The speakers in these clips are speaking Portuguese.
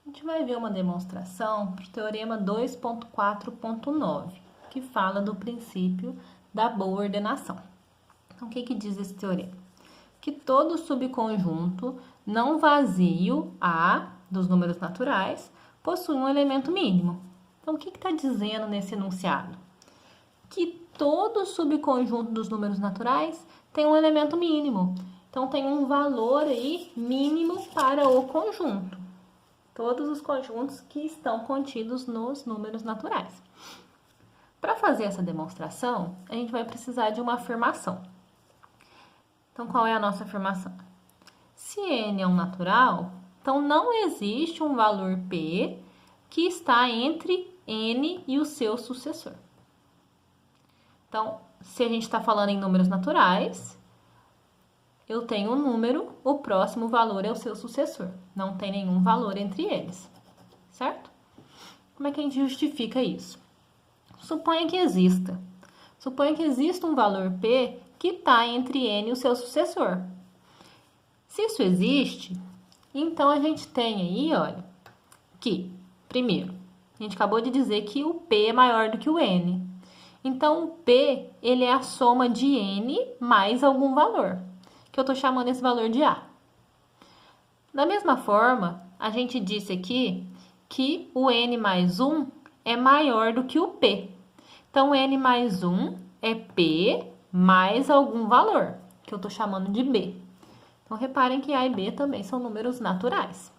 gente vai ver uma demonstração para o teorema 2.4.9, que fala do princípio da boa ordenação. Então, o que diz esse teorema? Que todo subconjunto não vazio A dos números naturais possui um elemento mínimo. Então, o que está dizendo nesse enunciado? Que todo subconjunto dos números naturais tem um elemento mínimo. Então, tem um valor aí mínimo para o conjunto. Todos os conjuntos que estão contidos nos números naturais. Para fazer essa demonstração, a gente vai precisar de uma afirmação. Então, qual é a nossa afirmação? Se n é um natural, então não existe um valor p que está entre n e o seu sucessor. Então, se a gente está falando em números naturais, eu tenho um número, o próximo valor é o seu sucessor. Não tem nenhum valor entre eles, certo? Como é que a gente justifica isso? Suponha que exista um valor p que está entre n e o seu sucessor. Se isso existe, então a gente tem aí, olha, que, primeiro, a gente acabou de dizer que o p é maior do que o n. Então, o p, ele é a soma de n mais algum valor, que eu estou chamando esse valor de A. Da mesma forma, a gente disse aqui que o n mais 1 é maior do que o p. Então, n mais 1 é p mais algum valor, que eu estou chamando de b. Então, reparem que A e B também são números naturais.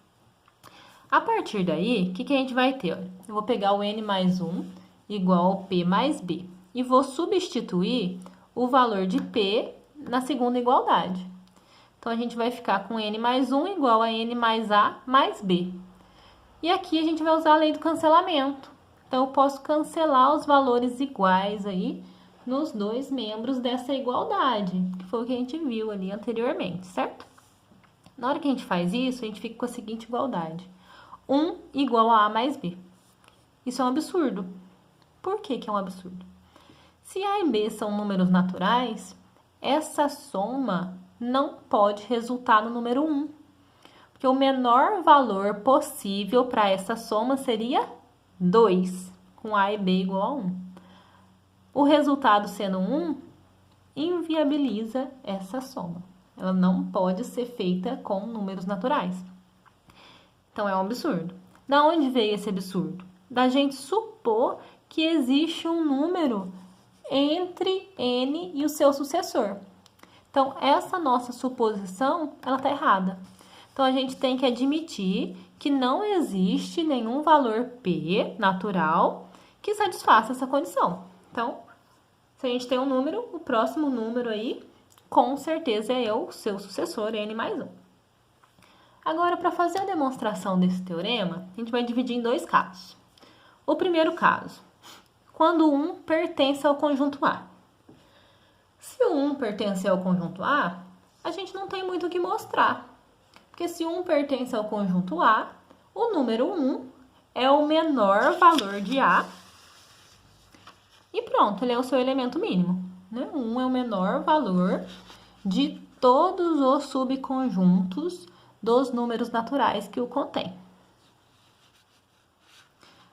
A partir daí, o que a gente vai ter? Olha, eu vou pegar o n mais 1 igual ao p mais b e vou substituir o valor de p na segunda igualdade. Então, a gente vai ficar com n mais 1 igual a n mais a mais b. E aqui a gente vai usar a lei do cancelamento. Então, eu posso cancelar os valores iguais aí nos dois membros dessa igualdade, que foi o que a gente viu ali anteriormente, certo? Na hora que a gente faz isso, a gente fica com a seguinte igualdade. 1 igual a mais b. Isso é um absurdo. Por que é um absurdo? Se A e B são números naturais, essa soma não pode resultar no número 1. Porque o menor valor possível para essa soma seria 2, com A e B igual a 1. O resultado sendo 1, inviabiliza essa soma. Ela não pode ser feita com números naturais. Então, é um absurdo. Da onde veio esse absurdo? Da gente supor que existe um número entre n e o seu sucessor. Então, essa nossa suposição, ela está errada. Então, a gente tem que admitir que não existe nenhum valor p natural que satisfaça essa condição. Então, se a gente tem um número, o próximo número aí, com certeza é o seu sucessor, n mais 1. Agora, para fazer a demonstração desse teorema, a gente vai dividir em dois casos. O primeiro caso, quando 1 pertence ao conjunto A. Se o 1 pertence ao conjunto A, a gente não tem muito o que mostrar. Porque se 1 pertence ao conjunto A, o número 1 é o menor valor de A. E pronto, ele é o seu elemento mínimo. Né? 1 é o menor valor de todos os subconjuntos dos números naturais que o contém.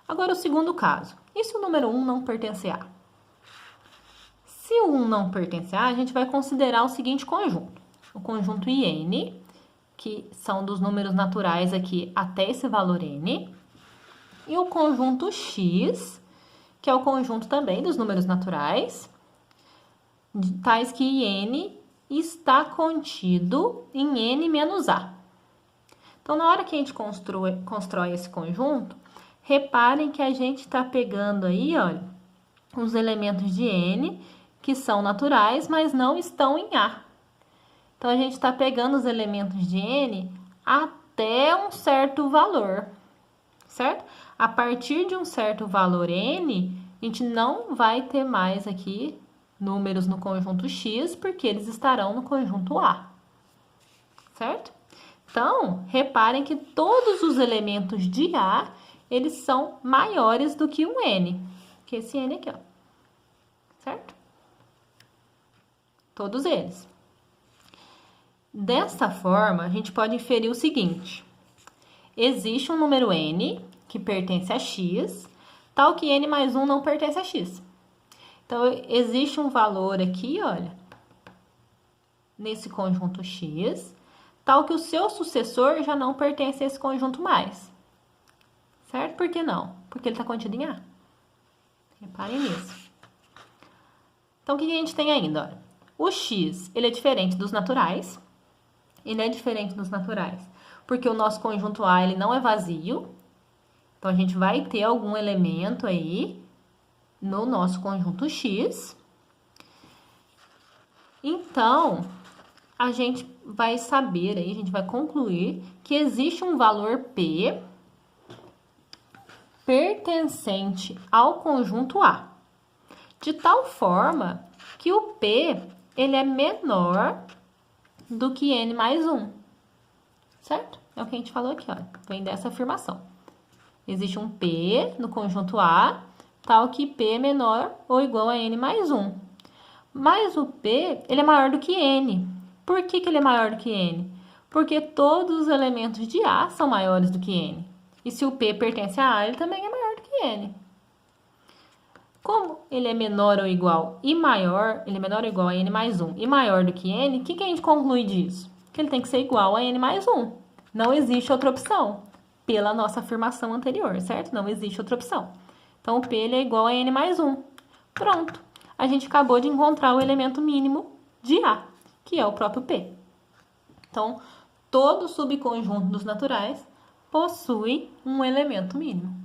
Agora, o segundo caso. E se o número 1 não pertence a A? Se o 1 não pertence a A, a gente vai considerar o seguinte conjunto. O conjunto IN, que são dos números naturais aqui até esse valor N. E o conjunto X, que é o conjunto também dos números naturais, tais que IN está contido em N menos A. Então, na hora que a gente constrói esse conjunto, reparem que a gente está pegando aí, olha, os elementos de N, que são naturais, mas não estão em A. Então, a gente está pegando os elementos de N até um certo valor, certo? A partir de um certo valor N, a gente não vai ter mais aqui números no conjunto X, porque eles estarão no conjunto A, certo? Então, reparem que todos os elementos de A, eles são maiores do que um N, que esse N aqui, ó, certo? Todos eles. Dessa forma, a gente pode inferir o seguinte. existe um número n que pertence a x, tal que n mais 1 não pertence a x. Então, existe um valor aqui, olha, nesse conjunto x, tal que o seu sucessor já não pertence a esse conjunto mais. Certo? Por que não? Porque ele está contido em A. Reparem nisso. Então, o que a gente tem ainda? Olha, o x, ele é diferente dos naturais. Ele é diferente dos naturais, porque o nosso conjunto A, ele não é vazio. Então, a gente vai ter algum elemento aí no nosso conjunto x. Então, a gente vai saber aí, a gente vai concluir que existe um valor P pertencente ao conjunto A, de tal forma que o P, ele é menor do que n mais 1, certo? É o que a gente falou aqui, ó, vem dessa afirmação. Existe um P no conjunto A, tal que P é menor ou igual a n mais 1. Mas o P, ele é maior do que n. Por que ele é maior do que n? Porque todos os elementos de A são maiores do que n. E se o P pertence a A, ele também é maior do que n. Como ele é menor ou igual e maior, ele é menor ou igual a n mais 1 e maior do que n, o que a gente conclui disso? Que ele tem que ser igual a n mais 1. Não existe outra opção, pela nossa afirmação anterior, certo? Não existe outra opção. Então, o P ele é igual a n mais 1. Pronto. A gente acabou de encontrar o elemento mínimo de A, que é o próprio P. Então, todo subconjunto dos naturais possui um elemento mínimo.